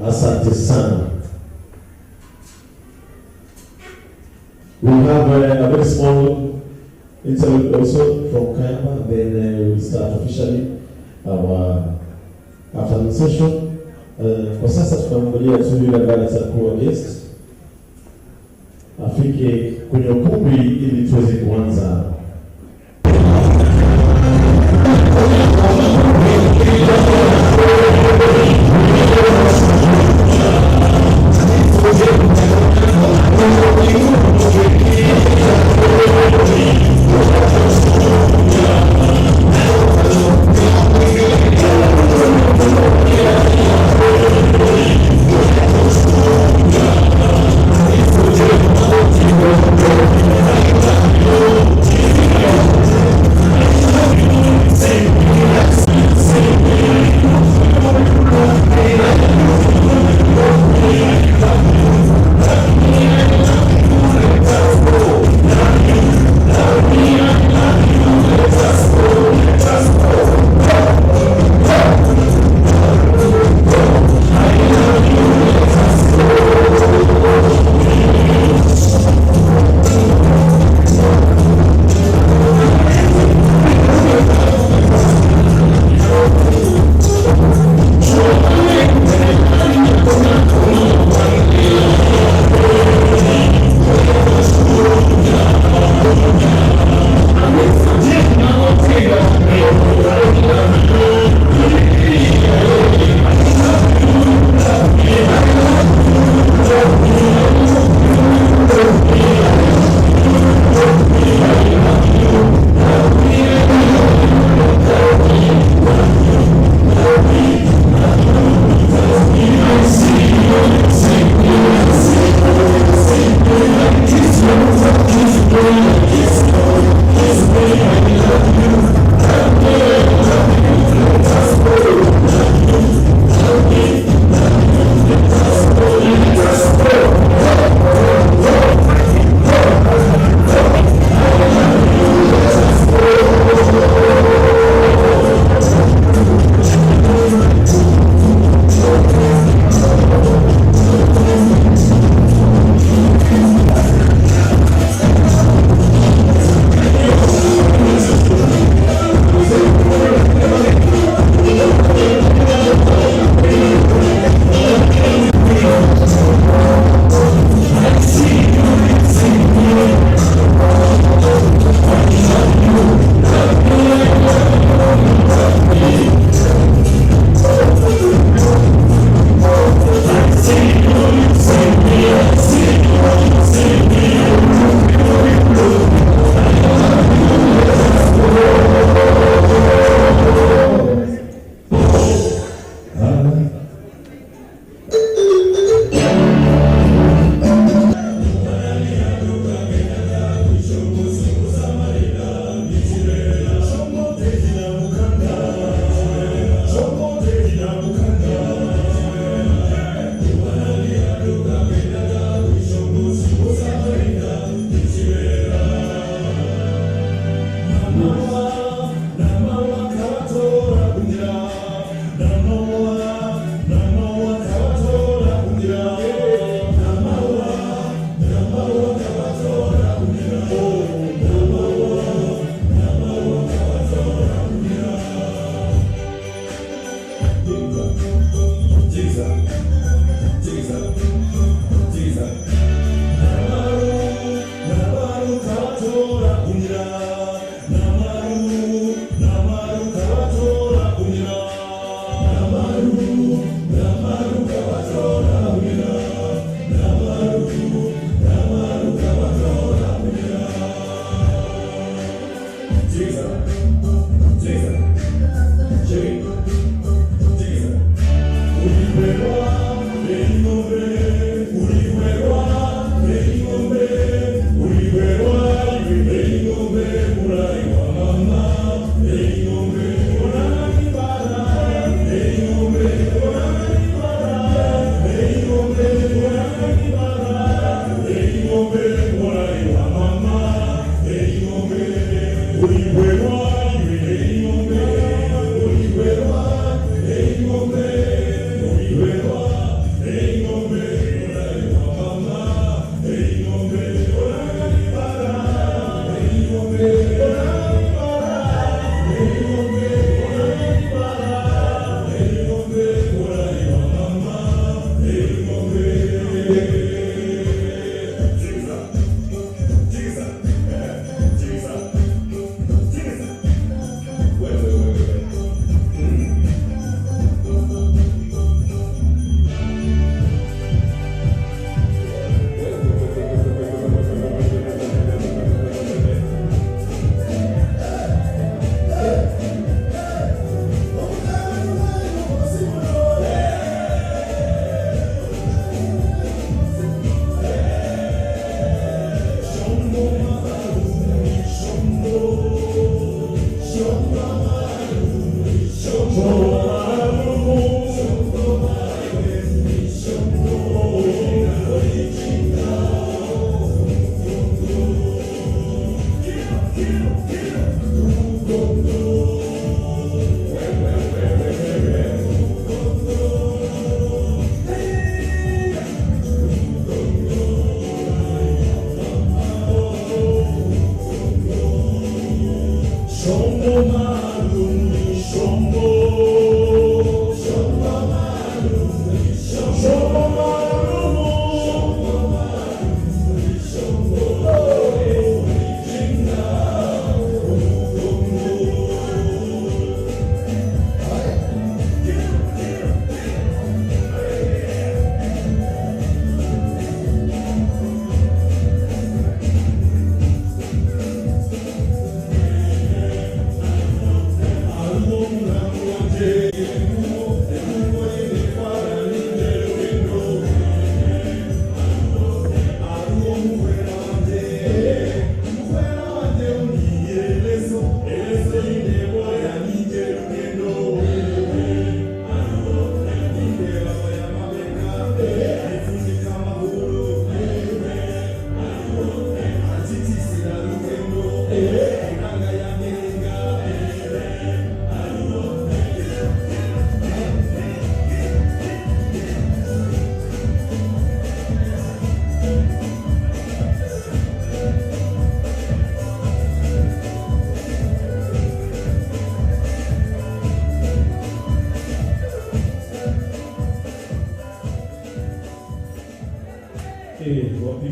Asante sana. We have a very small interlude also from Kayama, then we'll start officially our afternoon session. Kwa sasa tutamwangalia tu yule ambaye atakuwa guest afike kwenye ukumbi ili tuweze kuanza.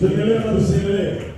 Tuendelee na tusiendelee?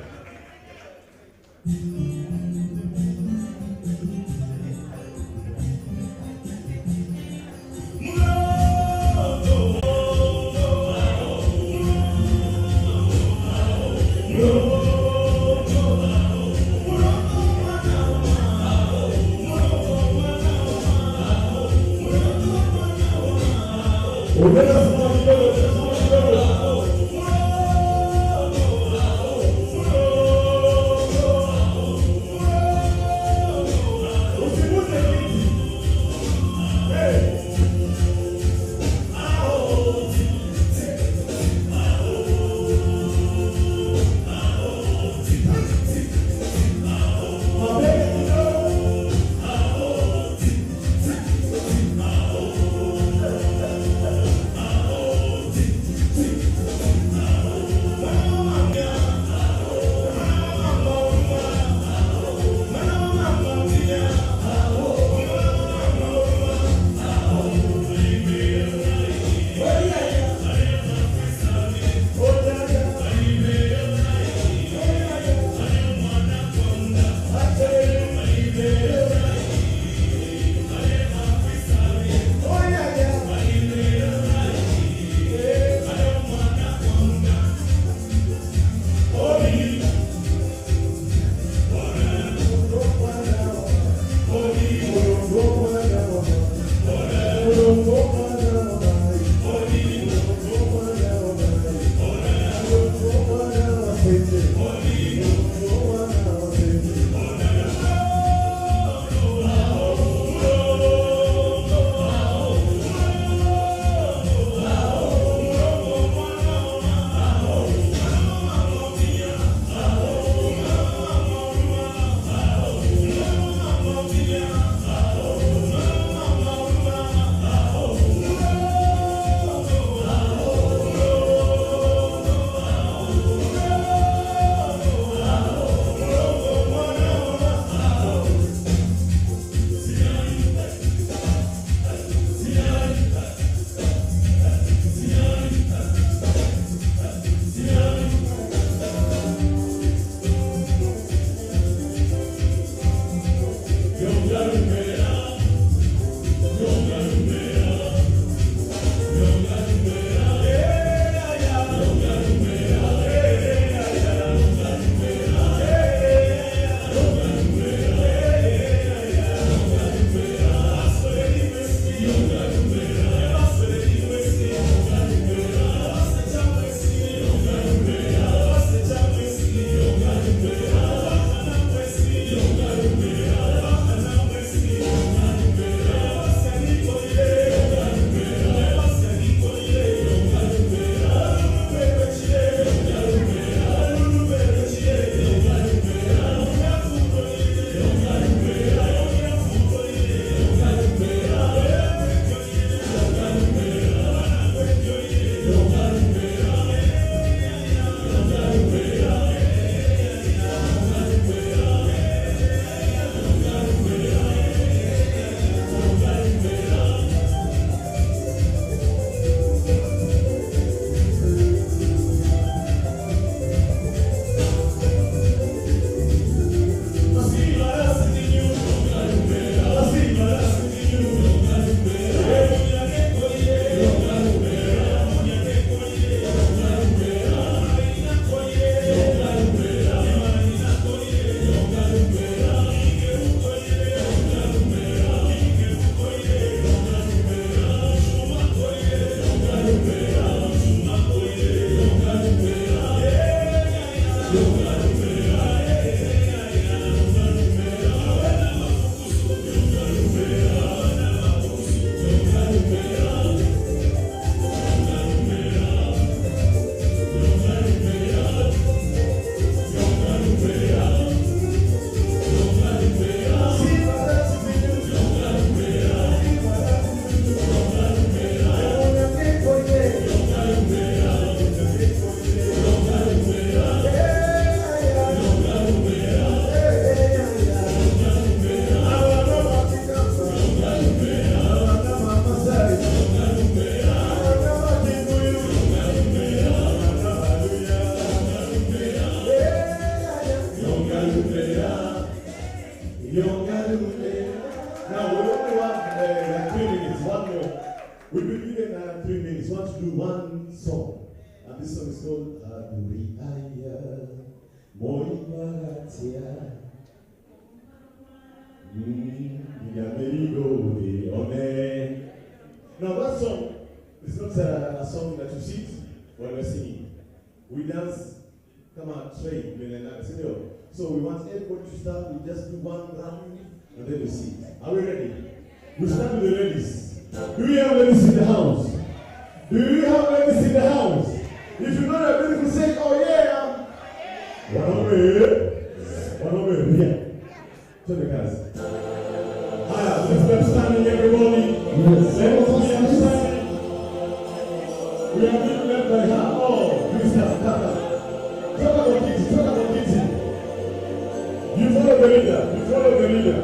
song. And this song is called Aduriaya Moibagatia. Now that song is not a song that you sit when we're singing. We dance, come on, train, so we want everybody to start, we just do one round and then we sing. Are we ready? We start with the ladies. Do we have ladies in the house? Do we have ladies in the house? If you know that beautiful, say, oh yeah. One over here. Show the guys. Let's standing everybody. Let's stand. We are being led by her. Oh, please stand. Talk about kitty. You follow the leader.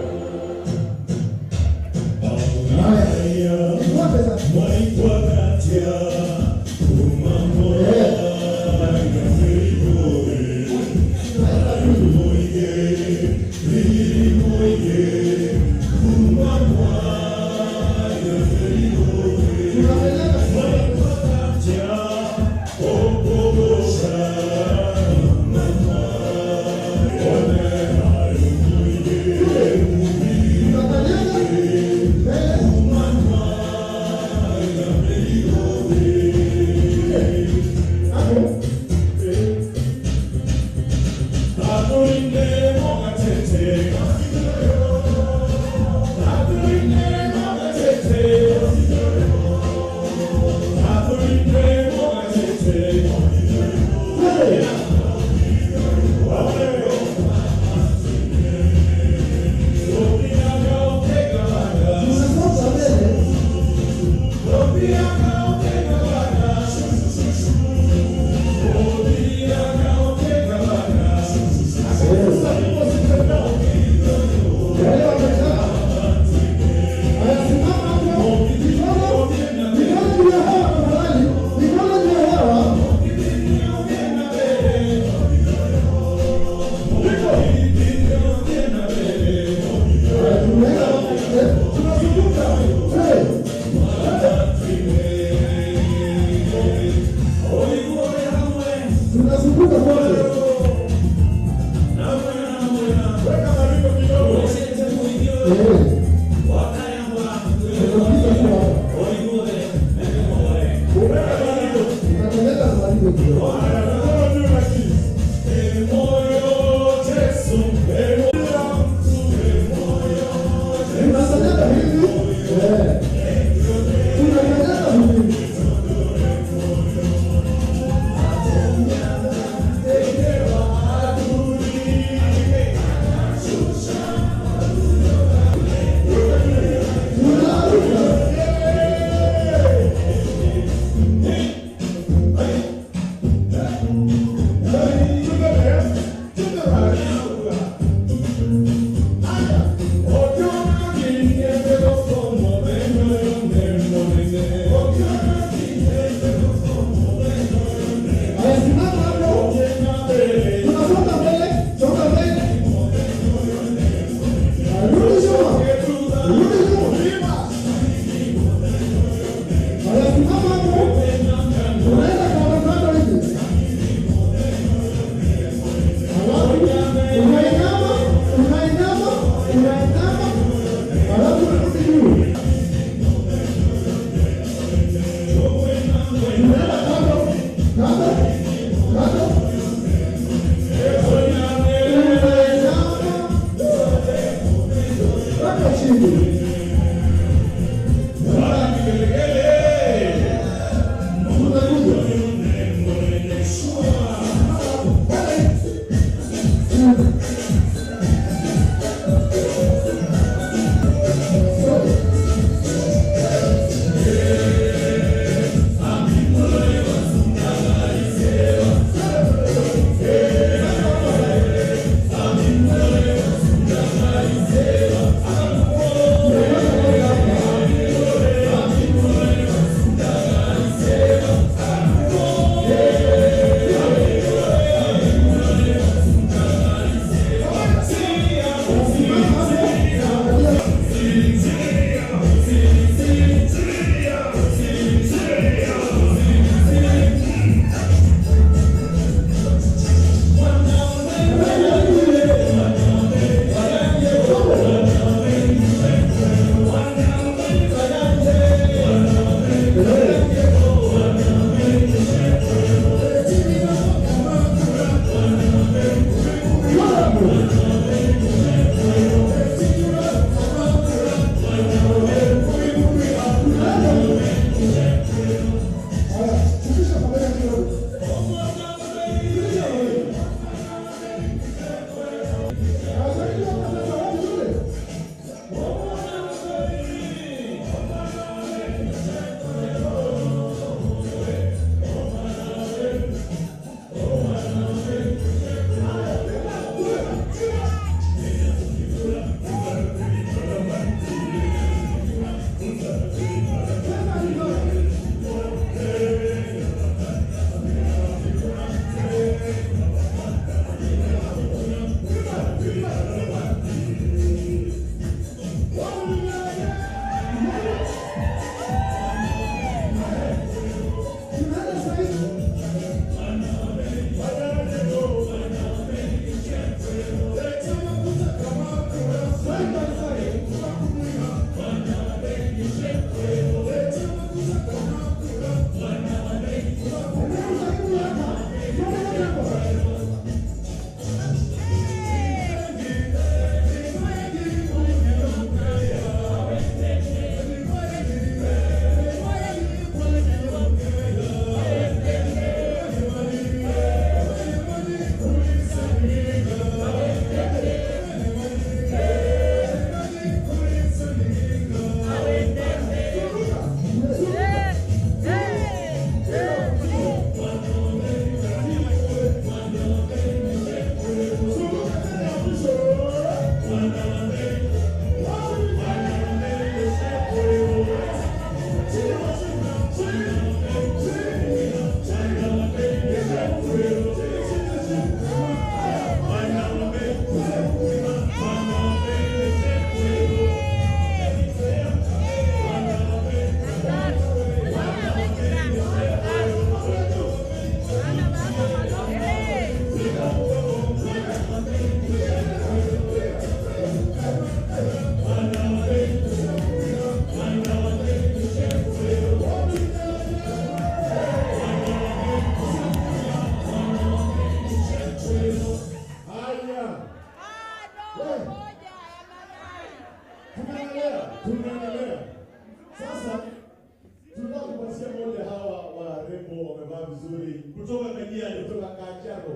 vizuri kutoka Kajiado. kutoka Kajiado.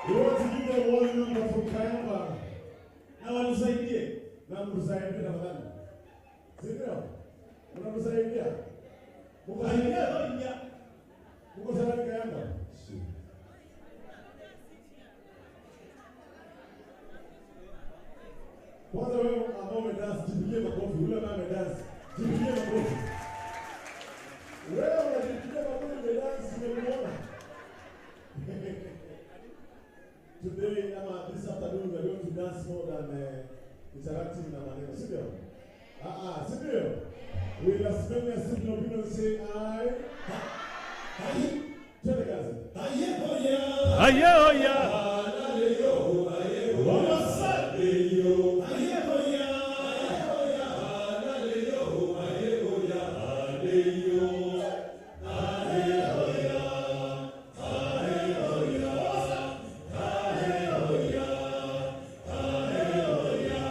We want to give them one number from Kayamba. Na watusaidie. Na mtusaidie tafadhali. Sio? Unamsaidia? Mungu Haleluya. Mungu sana Kayamba. Kwanza wewe ambao umedance, jipigie makofi. Yule ambaye amedance, jipigie makofi. Wewe unajipigia makofi umedance, nimekuona. Today, this afternoon, we are going to dance more than interacting na maneno. Sio? Sio? We must make a simple opinion say aye. Aye. Twende kazi. Aye hoya. Aye hoya. Hallelujah. Aye hoya. Wamasadio. Aye hoya. Aye hoya. Hallelujah. Aye hoya. Hallelujah. Aye hoya. Aye hoya. Aye hoya. Aye hoya.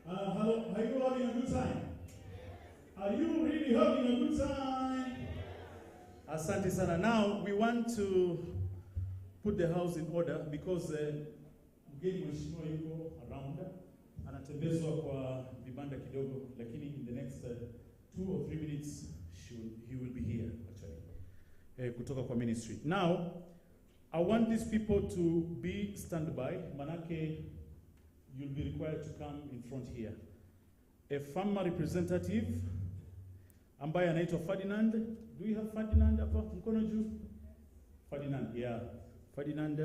Hello, are you having a good time? Are you really having a good time? Asante sana. Now we want to put the house in order because mgeni mheshimiwa yuko around, anatembezwa kwa vibanda kidogo, lakini in the next 2 or 3 minutes he will be here actually. Kutoka kwa ministry. Now I want these people to be standby. Manake you'll be required to come in front here. A farmer representative ambaye anaitwa Ferdinand. Do you have Ferdinand hapa? Mkono juu. Ferdinand, yeah. Ferdinand.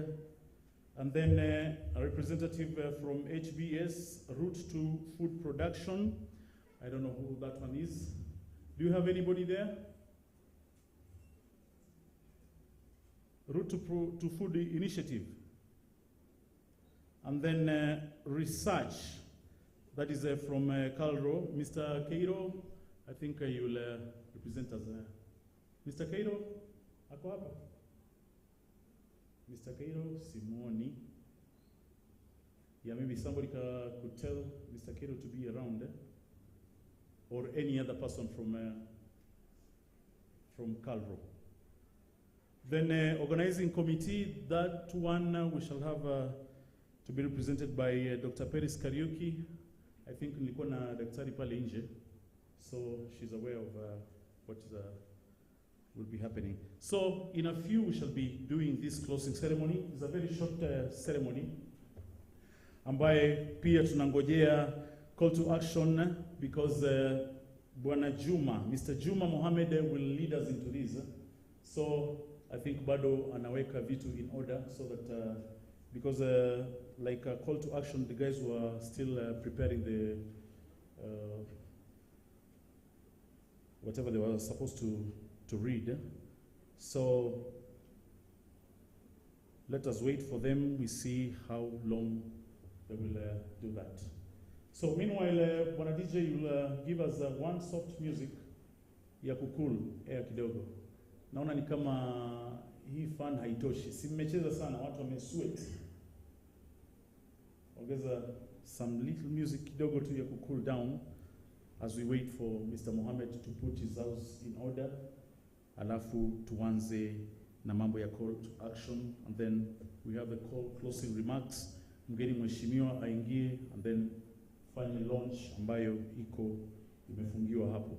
And then a representative from HBS, Route to Food Production. I don't know who that one is. Do you have anybody there? Route to Food Initiative. And then research. that is from Calro. Mr. Cairo, I think you will represent us. Mr. Cairo, ako hapa? Mr. Cairo, Simoni. Yeah, maybe somebody could tell Mr. Cairo to be around, or any other person from Calro. Then organizing committee, that one we shall have to be represented by Dr. Peris Kariuki. I think nilikuwa na daktari pale nje, so she's aware of what will be happening. So in a few we shall be doing this closing ceremony. It's a very short ceremony ambaye pia tunangojea call to action because Bwana Juma, Mr. Juma Mohammed will lead us into this. So I think bado anaweka vitu in order so that because like a call to action, the guys were still preparing the whatever they were supposed to read. So let us wait for them. We see how long they will do that. So meanwhile, Bwana DJ, you will give us one soft music ya kukul air kidogo. Naona ni kama hii fan haitoshi. Si mmecheza sana, watu wamesweat. Ongeza some little music kidogo tu ya cool down as we wait for Mr. Mohammed to put his house in order. Alafu tuanze na mambo ya call to action, and then we have the closing remarks. Mgeni mheshimiwa aingie, and then final launch ambayo iko imefungiwa hapo.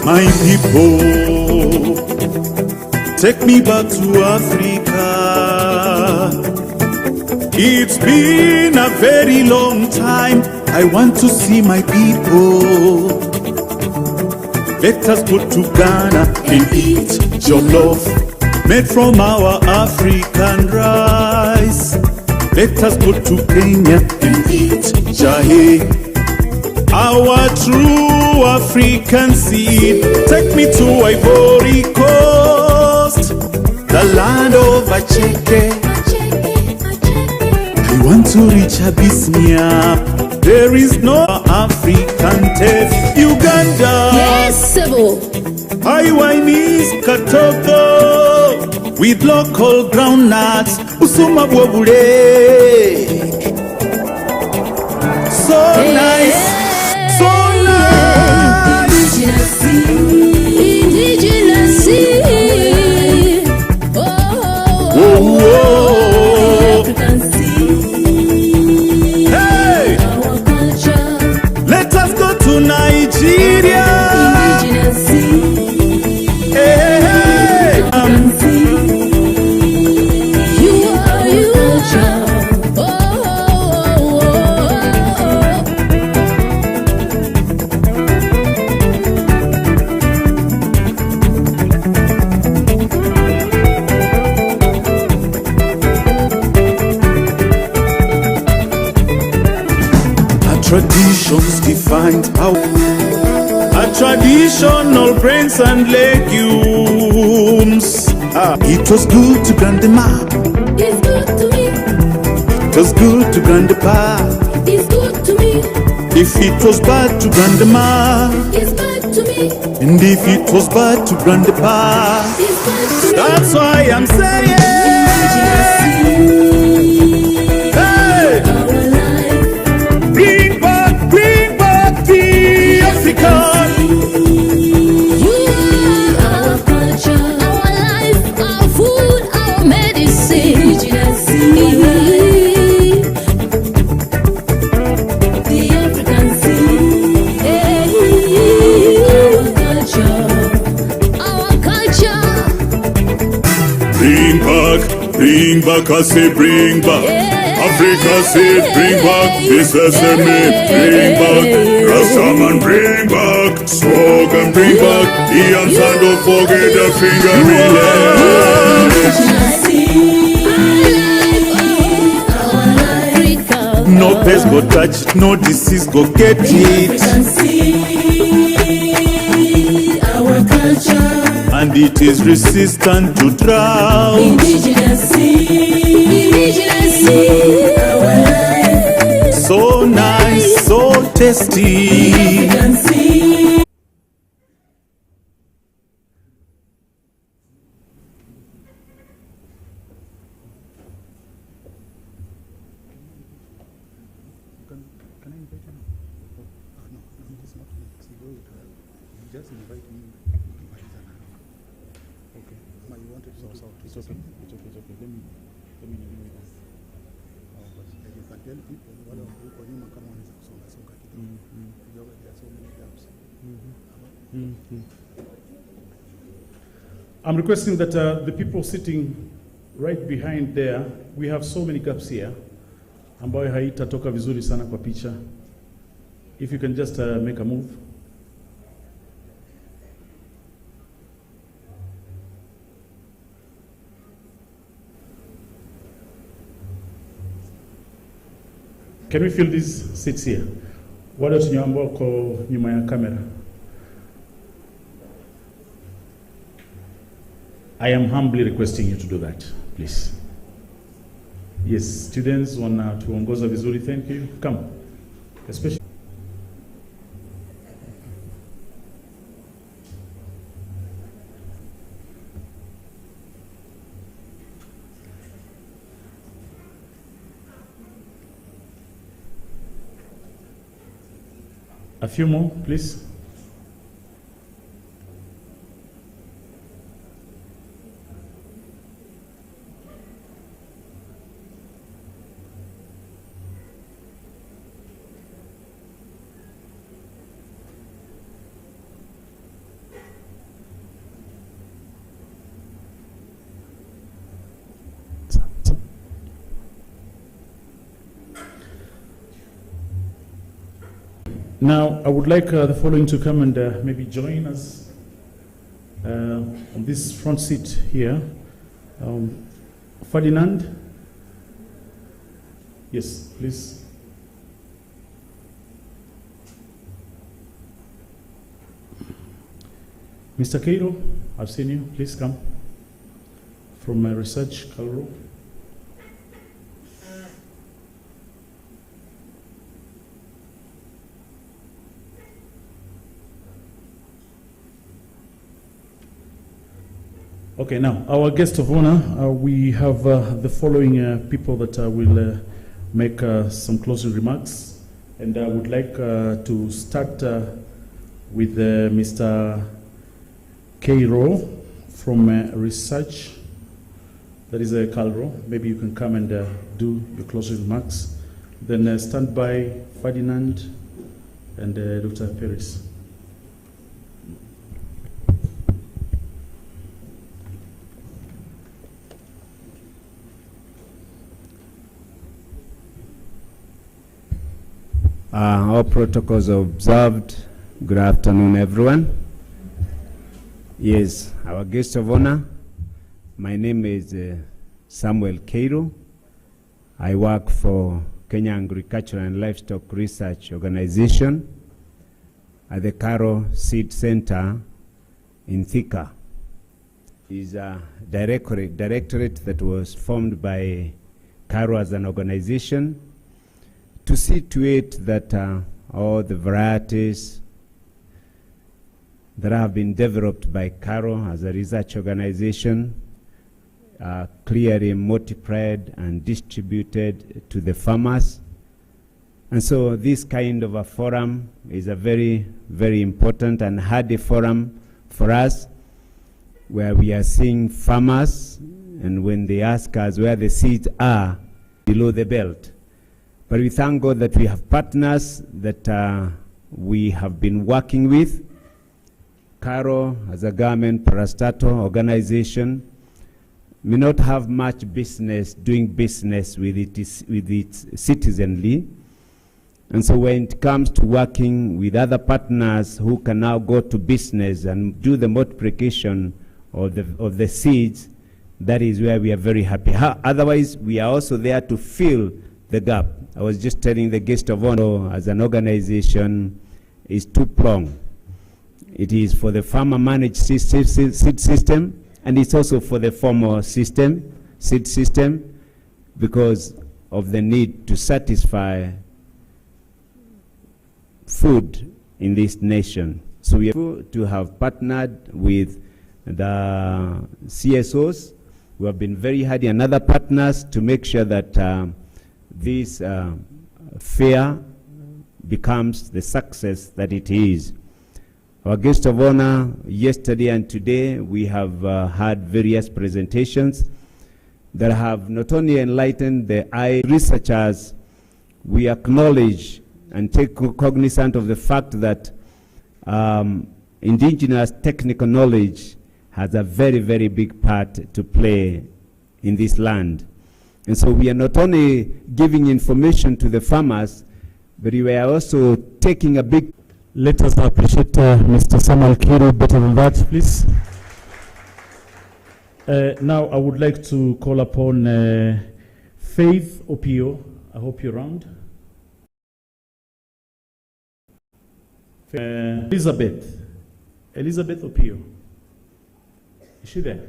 My people, take me back to Africa. It's been a very long time. I want to see my people. Let us go to Ghana and eat jollof, made from our African rice. Let us go to Kenya and eat jahe, our true African seed. Take me to Ivory Coast, the land of Acheke. I want to reach Abyssinia. There is no African taste. Uganda, Yes, Sebo. Haiwanese Katoto, with local groundnuts, Usuma Bwabule. So nice, so nice. Indigenous. Oh, Oh, oh. African sea. Hey, Our culture. let us go to Nigeria. Indigenous. Hey, hey, hey. You are you. Oh, oh, oh, oh. Our traditions defined our traditional grains and legumes. It was good to grandma, It's good to me. it was good to grandpa. It's good to me. If it was bad to grandma, It's bad to me. and if it was bad to grandpa, It's bad to me. that's why I'm saying, hey, Our life. bring back the African. You are our culture, our life, our food, our medicine. Indigenous. The African sea. Hey, our culture. Bring back, I say bring back. Africa said bring back the sesame, bring back Rastaman, bring back slogan, bring back the yams and don't forget the finger Africa. No pest go touch it, no disease go get it, Our culture. and it is resistant to drought. Indigenous. Our life. So nice, so tasty. I'm requesting that the people sitting right behind there, we have so many gaps here ambayo haitatoka vizuri sana kwa picha. If you can just make a move. Can we fill these seats here? Wale watu ambao wako nyuma ya kamera. I am humbly requesting you to do that, please. Yes, students wanatuongoza vizuri, thank you. Come. Especially a few more, please. Now, I would like the following to come and maybe join us on this front seat here. Ferdinand? Yes, please. Mr. Cairo, I've seen you. Please come. From my research, Calro. Okay, now, our guest of honor, we have the following people that will make some closing remarks. And I would like to start with Mr. Cairo from research. That is Calro. Maybe you can come and do your closing remarks. Then stand by Ferdinand and Dr. Perez. All protocols observed. Good afternoon, everyone. Yes, our guest of honor, my name is Samuel Cairo. I work for Kenya Agriculture and Livestock Research Organization at the Karo Seed Center in Thika. It's a directorate that was formed by Karo as an organization to see to it that all the varieties that have been developed by Karo as a research organization are clearly multiplied and distributed to the farmers. And so this kind of a forum is a very, very important and hardy forum for us, where we are seeing farmers, and when they ask us where the seeds are, below the belt. But we thank God that we have partners that we have been working with. Karo, as a government parastatal organization, may not have much business doing business with its citizenry. And so when it comes to working with other partners who can now go to business and do the multiplication of the seeds, that is where we are very happy. Otherwise, we are also there to fill the gap. I was just telling the guest of honor, as an organization, is two-pronged. It is for the farmer managed seed system, and it's also for the formal seed system, because of the need to satisfy food in this nation. So we are to have partnered with the CSOs, who have been very hardy, and other partners to make sure that this fair becomes the success that it is. Our guest of honor, yesterday and today, we have had various presentations that have not only enlightened the researchers. We acknowledge and take cognizance of the fact that indigenous technical knowledge has a very, very big part to play in this land. And so we are not only giving information to the farmers, but we are also taking a big... Let us appreciate Mr. Samuel Cairo better than that, please. Now I would like to call upon Faith Opio. I hope you're around. Elizabeth Opio. Is she there?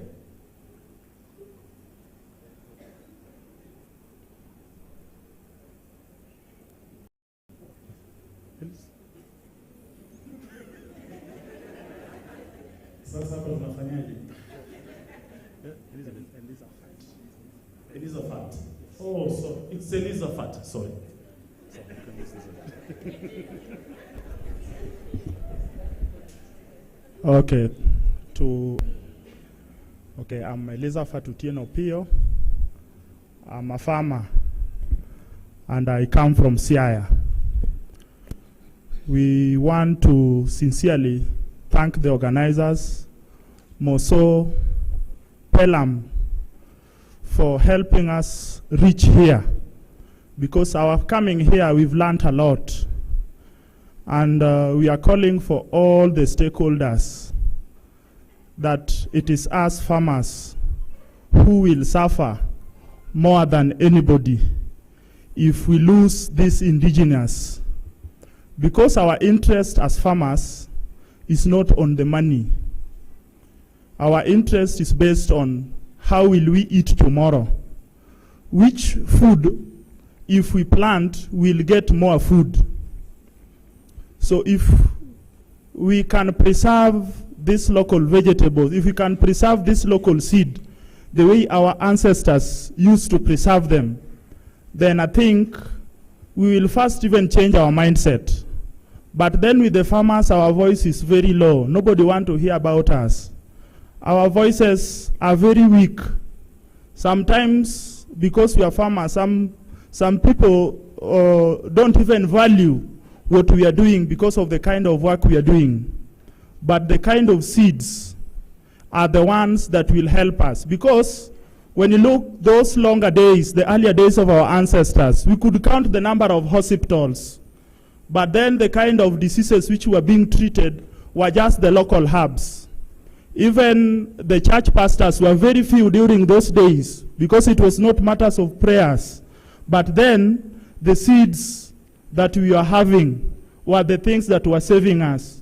Sasa hapo tunafanyaje? Elizabeth. Oh, so it's Elizabeth. Sorry. Okay. I'm Elizabeth Utieno Pio. I'm a farmer, and I come from Siaya. We want to sincerely thank the organizers, more so Pelham, for helping us reach here. Because our coming here, we've learned a lot. And we are calling for all the stakeholders that it is us farmers who will suffer more than anybody if we lose this indigenous. Because our interest as farmers is not on the money. Our interest is based on how will we eat tomorrow. Which food, if we plant, we'll get more food. So if we can preserve these local vegetables, if we can preserve this local seed, the way our ancestors used to preserve them, then I think we will first even change our mindset. But then with the farmers, our voice is very low. Nobody wants to hear about us. Our voices are very weak. Sometimes, because we are farmers, some people don't even value what we are doing because of the kind of work we are doing. But the kind of seeds are the ones that will help us. Because when you look those longer days, the earlier days of our ancestors, we could count the number of hospitals. But then the kind of diseases which were being treated were just the local herbs. Even the church pastors were very few during those days because it was not matters of prayers. But then the seeds that we are having were the things that were saving us.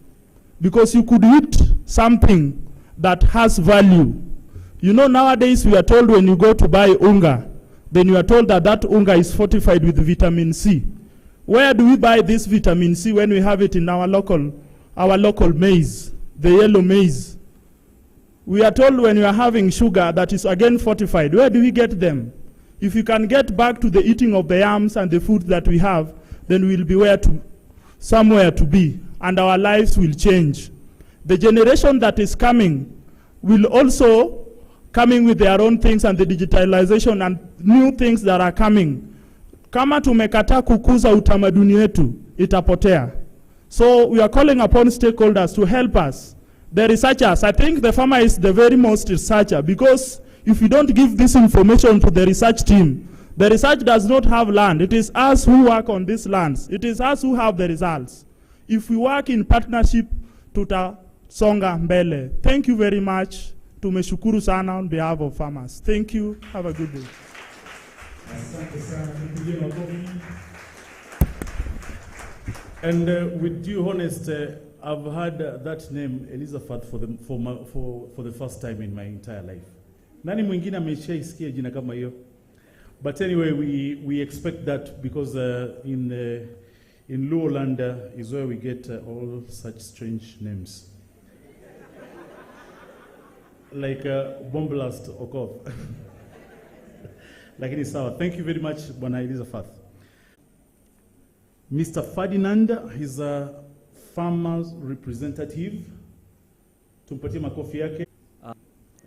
Because you could eat something that has value. You know, nowadays we are told when you go to buy unga, then you are told that that unga is fortified with vitamin C. Where do we buy this vitamin C when we have it in our local maize, the yellow maize? We are told when you are having sugar that is again fortified. Where do we get them? If you can get back to the eating of the yams and the food that we have, then we'll be somewhere to be, and our lives will change. The generation that is coming will also coming with their own things and the digitalization and new things that are coming. Kama tumekataa kukuza utamaduni wetu, itapotea. So we are calling upon stakeholders to help us. The researchers, I think the farmer is the very most researcher, because if you don't give this information to the research team, the research does not have land. It is us who work on these lands. It is us who have the results. If we work in partnership, tutasonga mbele. Thank you very much. Tumeshukuru sana on behalf of farmers. Thank you. Have a good day. And with due honesty, I've heard that name Elizabeth for the first time in my entire life. Nani mwingine ameshaisikia jina kama hiyo? But anyway, we expect that because in Luoland is where we get all such strange names. Like Bomblast Okov. Lakini sawa. Thank you very much, Bwana Elizabeth. Mr. Ferdinand is a farmer's representative. Tumpatie makofi yake.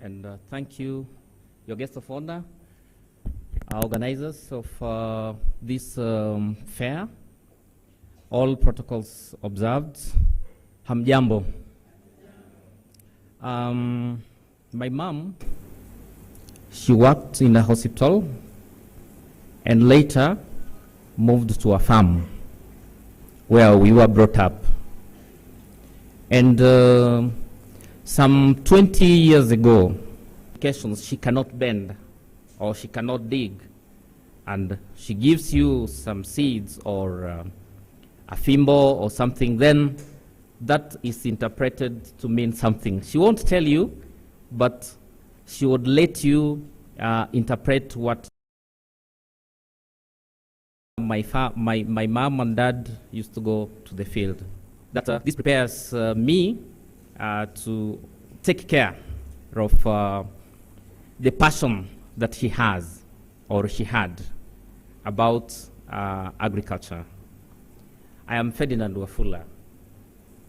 And thank you, your guest of honor, organizers of this fair, all protocols observed. Hamjambo. My mom, she worked in a hospital and later moved to a farm where we were brought up. And some 20 years ago, she cannot bend or she cannot dig, and she gives you some seeds or a fimbo or something, then that is interpreted to mean something. She won't tell you, but she would let you interpret what my mom and dad used to go to the field. That this prepares me to take care of the passion that he has or she had about agriculture. I am Ferdinand Wafula.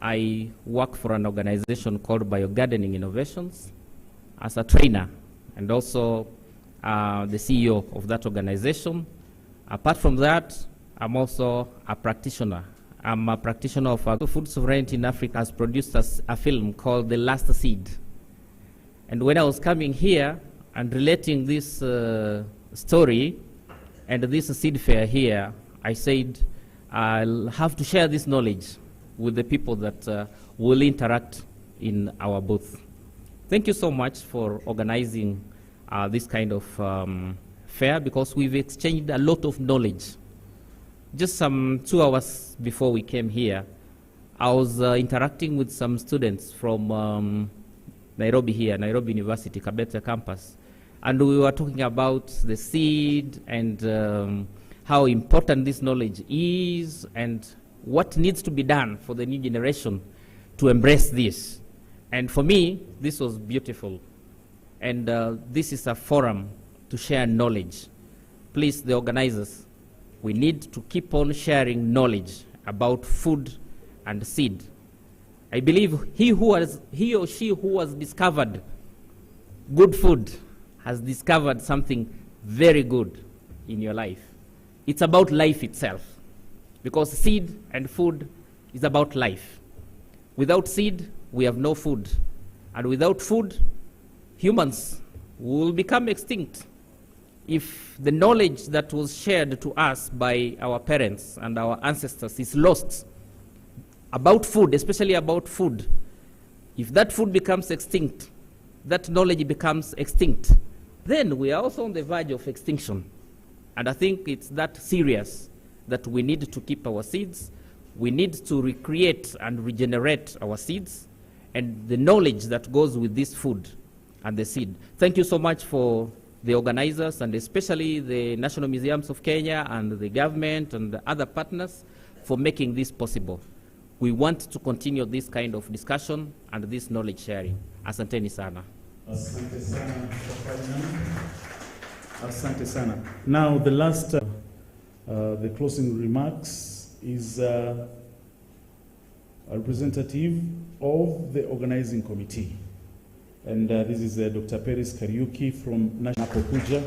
I work for an organization called Biogardening Innovations as a trainer and also the CEO of that organization. Apart from that, I'm also a practitioner. I'm a practitioner of food sovereignty in Africa. Has produced a film called The Last Seed. And when I was coming here and relating this story and this seed fair here, I said I'll have to share this knowledge with the people that will interact in our booth. Thank you so much for organizing this kind of fair, because we've exchanged a lot of knowledge. Just some 2 hours before we came here, I was interacting with some students from Nairobi here, Nairobi University, Kabete campus, and we were talking about the seed and how important this knowledge is and what needs to be done for the new generation to embrace this. And for me, this was beautiful. And this is a forum to share knowledge. Please, the organizers, we need to keep on sharing knowledge about food and seed. I believe he or she who has discovered good food has discovered something very good in your life. It's about life itself, because seed and food is about life. Without seed, we have no food. And without food, humans will become extinct. If the knowledge that was shared to us by our parents and our ancestors is lost about food, especially about food, if that food becomes extinct, that knowledge becomes extinct, then we are also on the verge of extinction. And I think it's that serious that we need to keep our seeds. We need to recreate and regenerate our seeds and the knowledge that goes with this food and the seed. Thank you so much for the organizers, and especially the National Museums of Kenya and the government and the other partners for making this possible. We want to continue this kind of discussion and this knowledge sharing. Asanteni sana. Asante sana. Asante sana. Now the last, the closing remarks is a representative of the organizing committee. And this is Dr. Peris Kariuki from National Pokuja.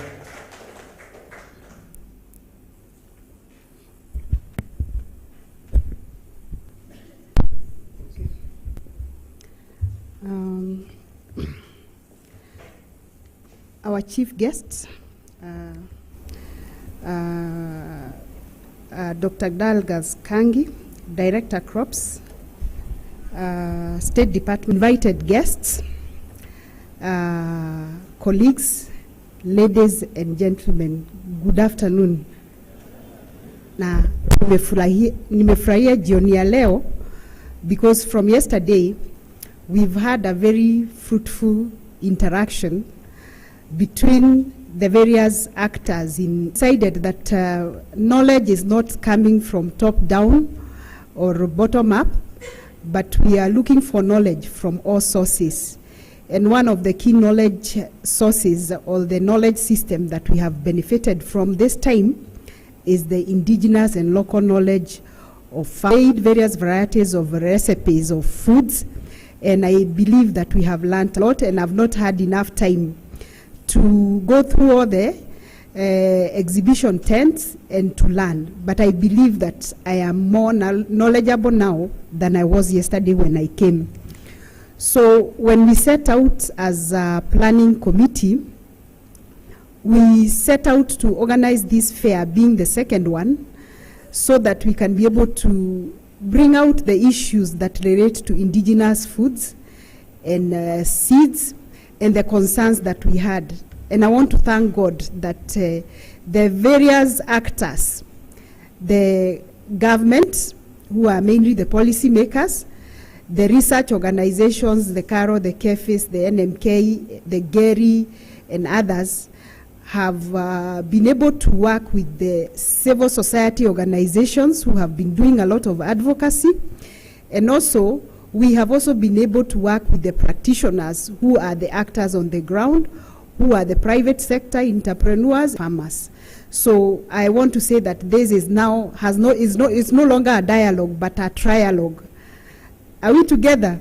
Our chief guests, Dr. Dalgas Kangi, Director Crops, State Department, invited guests, colleagues, ladies and gentlemen, good afternoon. Na nimefurahia jioni ya leo because from yesterday we've had a very fruitful interaction between the various actors. Decided that knowledge is not coming from top down or bottom up, but we are looking for knowledge from all sources. And one of the key knowledge sources, or the knowledge system that we have benefited from this time, is the indigenous and local knowledge of various varieties of recipes of foods. And I believe that we have learned a lot, and I've not had enough time to go through all the exhibition tents and to learn. But I believe that I am more knowledgeable now than I was yesterday when I came. So when we set out as a planning committee, we set out to organize this fair, being the second one, so that we can be able to bring out the issues that relate to indigenous foods and seeds and the concerns that we had. And I want to thank God that the various actors, the government, who are mainly the policy makers, the research organizations, the CARO, the KEFIS, the NMK, the GERI, and others, have been able to work with the civil society organizations who have been doing a lot of advocacy. And also, we have also been able to work with the practitioners who are the actors on the ground, who are the private sector entrepreneurs, farmers. So I want to say that this is now it's no longer a dialogue but a trialogue. Are we together?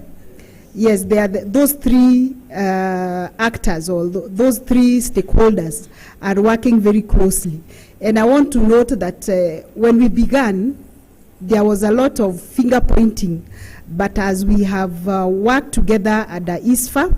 Yes, they are those three actors, or those three stakeholders are working very closely. And I want to note that when we began, there was a lot of finger pointing, but as we have worked together at the ISFA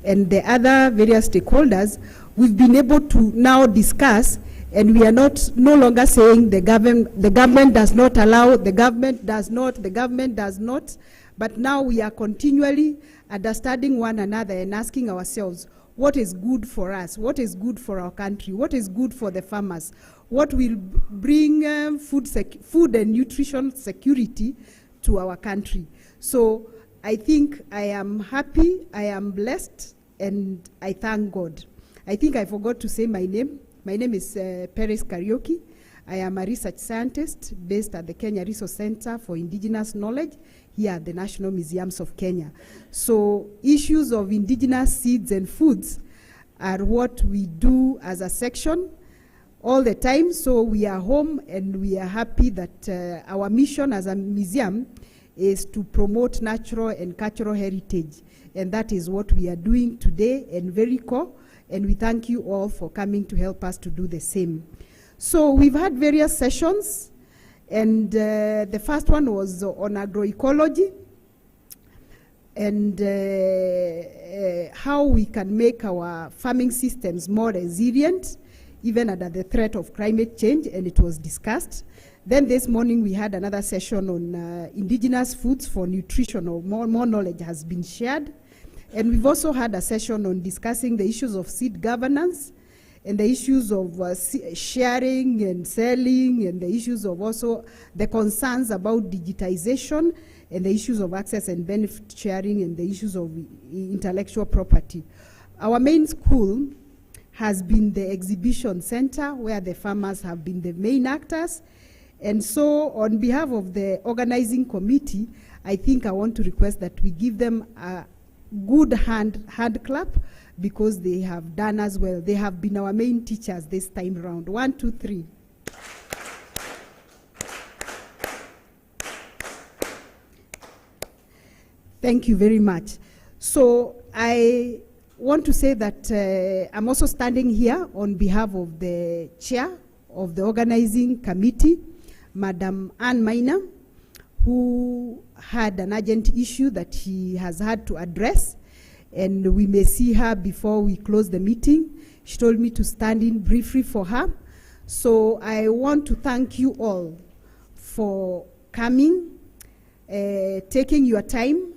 and the other various stakeholders, we've been able to now discuss, and we are no longer saying the government does not allow, the government does not, but now we are continually understanding one another and asking ourselves, what is good for us, what is good for our country, what is good for the farmers, what will bring food and nutrition security to our country. So I think I am happy, I am blessed, and I thank God. I think I forgot to say my name. My name is Perez Karaoke. I am a research scientist based at the Kenya Resource Center for Indigenous Knowledge here at the National Museums of Kenya. So issues of indigenous seeds and foods are what we do as a section all the time. So we are home and we are happy that our mission as a museum is to promote natural and cultural heritage. And that is what we are doing today in Verico. And we thank you all for coming to help us to do the same. So we've had various sessions, and the first one was on agroecology and how we can make our farming systems more resilient, even under the threat of climate change, and it was discussed. Then this morning we had another session on indigenous foods for nutrition, or more knowledge has been shared. And we've also had a session on discussing the issues of seed governance, and the issues of sharing and selling, and the issues of also the concerns about digitization, and the issues of access and benefit sharing, and the issues of intellectual property. Our main school has been the exhibition center, where the farmers have been the main actors. And so on behalf of the organizing committee, I think I want to request that we give them a good hand clap, because they have done as well. They have been our main teachers this time around. 1, 2, 3. Thank you very much. So I want to say that I'm also standing here on behalf of the chair of the organizing committee, Madam Ann Maina, who had an urgent issue that she has had to address, and we may see her before we close the meeting. She told me to stand in briefly for her. So I want to thank you all for coming, taking your time,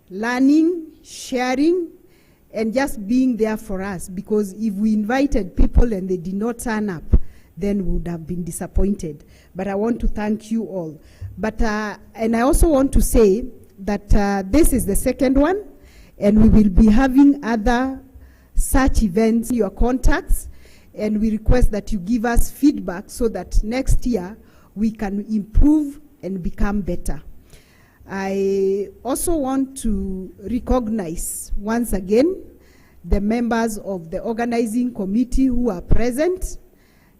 learning, sharing, and just being there for us, because if we invited people and they did not turn up, then we would have been disappointed. But I want to thank you all. But and I also want to say that this is the second one, and we will be having other such events, your contacts, and we request that you give us feedback so that next year we can improve and become better. I also want to recognize once again the members of the organizing committee who are present,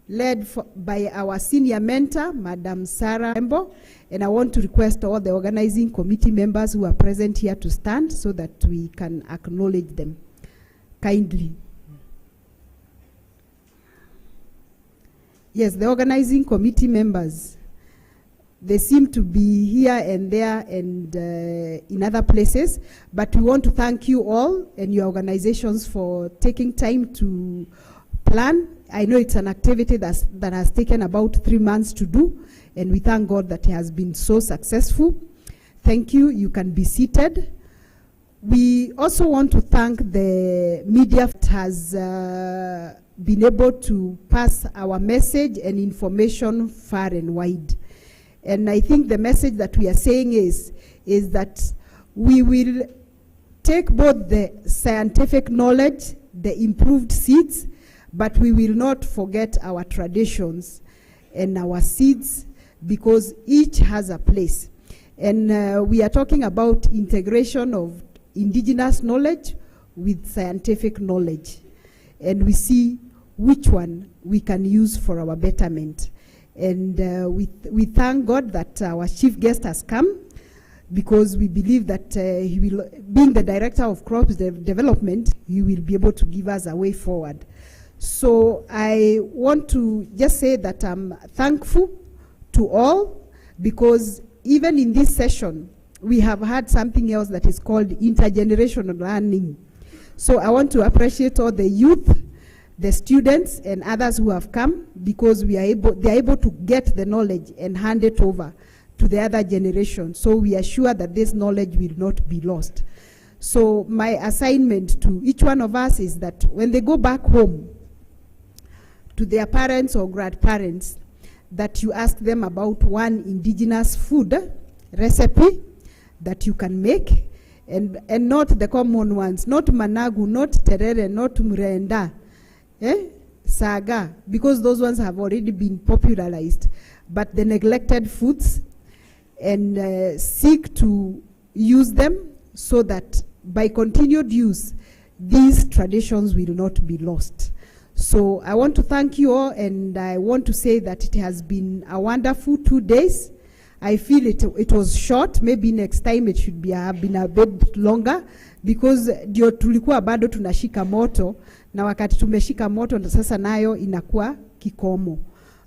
led by our senior mentor, Madam Sarah Embo. And I want to request all the organizing committee members who are present here to stand so that we can acknowledge them kindly. Yes, the organizing committee members, they seem to be here and there and in other places, but we want to thank you all and your organizations for taking time to plan. I know it's an activity that has taken about 3 months to do, and we thank God that it has been so successful. Thank you. You can be seated. We also want to thank the media that has been able to pass our message and information far and wide. And I think the message that we are saying is that we will take both the scientific knowledge, the improved seeds, but we will not forget our traditions and our seeds, because each has a place. And we are talking about integration of indigenous knowledge with scientific knowledge. And we see which one we can use for our betterment. And we thank God that our chief guest has come, because we believe that he will, being the director of crops development, he will be able to give us a way forward. So I want to just say that I'm thankful to all, because even in this session, we have had something else that is called intergenerational learning. So I want to appreciate all the youth, the students and others who have come, because they are able to get the knowledge and hand it over to the other generation. So we are sure that this knowledge will not be lost. So my assignment to each one of us is that when they go back home to their parents or grandparents, that you ask them about one indigenous food recipe that you can make, and not the common ones, not managu, not terere, not mrenda, saga, because those ones have already been popularized, but the neglected foods, and seek to use them so that by continued use, these traditions will not be lost. So I want to thank you all, and I want to say that it has been a wonderful 2 days. I feel it was short. Maybe next time it should be been a bit longer, because ndio tulikuwa bado tunashika moto, na wakati tumeshika moto na sasa nayo inakuwa kikomo.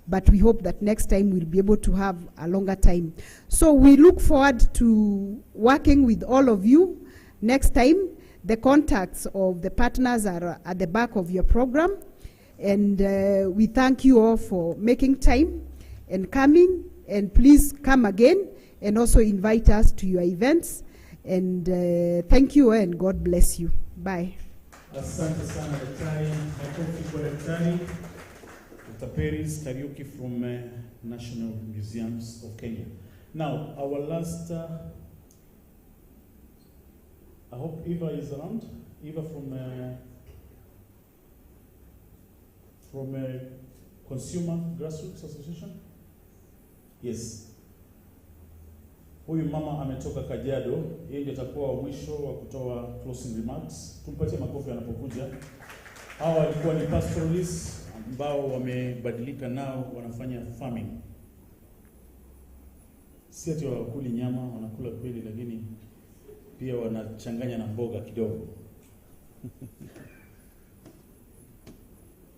But we hope that next time we'll be able to have a longer time. So we look forward to working with all of you next time. The contacts of the partners are at the back of your program. And we thank you all for making time and coming. And please come again and also invite us to your events. And thank you and God bless you. Bye. Asante sana daktari. Makofi kwa daktari. Dr. Paris Kariuki from National Museums of Kenya. Now, our last, I hope Eva is around. Eva from Consumer Grassroots Association. Yes. Huyu mama ametoka Kajiado, yeye ndiye atakuwa mwisho wa kutoa closing remarks. Tumpatie makofi anapokuja. Hawa walikuwa ni pastoralists ambao wamebadilika, nao wanafanya farming. Si ati wakuli nyama, wanakula kweli, lakini pia wanachanganya na mboga kidogo.